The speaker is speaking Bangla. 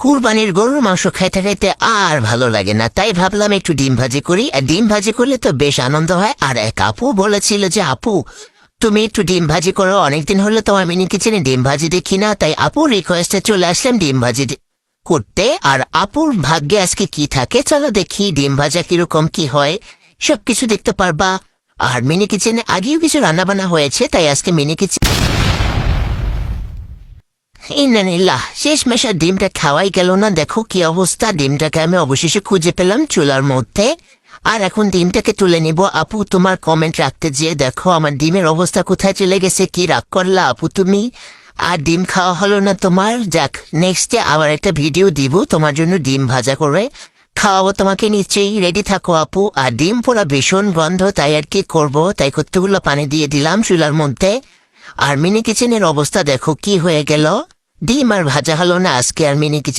কুরবানির গরুর মাংস খাইতে খাইতে আর ভালো লাগে না, তাই ভাবলাম একটু ডিম ভাজি করি। আর ডিম ভাজি করলে তো বেশ আনন্দ হয়। আর এক আপু বলেছিল যে আপু তুমি একটু ডিম ভাজি করো, অনেকদিন হলো তোমার মিনি কিচেনে ডিম ভাজি দেখি না, তাই আপুর রিকোয়েস্টে চলে আসলাম ডিম ভাজি করতে। আর আপুর ভাগ্যে আজকে কি থাকে চলো দেখি ডিম ভাজা কিরকম কি হয়, সবকিছু দেখতে পারবা। আর মিনি কিচেনে আগেও কিছু রান্নাবান্না হয়েছে, তাই আজকে মিনি কিচেন ইন্নানিল্লাহ শেষ মেশা ডিমটা খাওয়াই গেল না। দেখো কি অবস্থা, ডিমটাকে আমি অবশেষে খুঁজে পেলাম চুলার মধ্যে। আর এখন ডিমটাকে তুলে নিব। আপু তোমার কমেন্ট রাখতে যেয়ে দেখো আমার ডিমের অবস্থা কোথায় চলে গেছে, কি রাগ করলা আপু তুমি? আর ডিম খাওয়া হলো না তোমার। যাক, নেক্সটে আবার একটা ভিডিও দিব তোমার জন্য ডিম ভাজা করে খাওয়াবো তোমাকে, নিশ্চয়ই রেডি থাকো আপু। আর ডিম পোড়া ভীষণ গন্ধ, তাই আর কি করবো, তাই কতগুলো পানি দিয়ে দিলাম চুলার মধ্যে। আর মিনি কিচেনের অবস্থা দেখো কি হয়ে গেল, ডিম আর ভাজা হলো না আজকে আর মিনি কিচেন।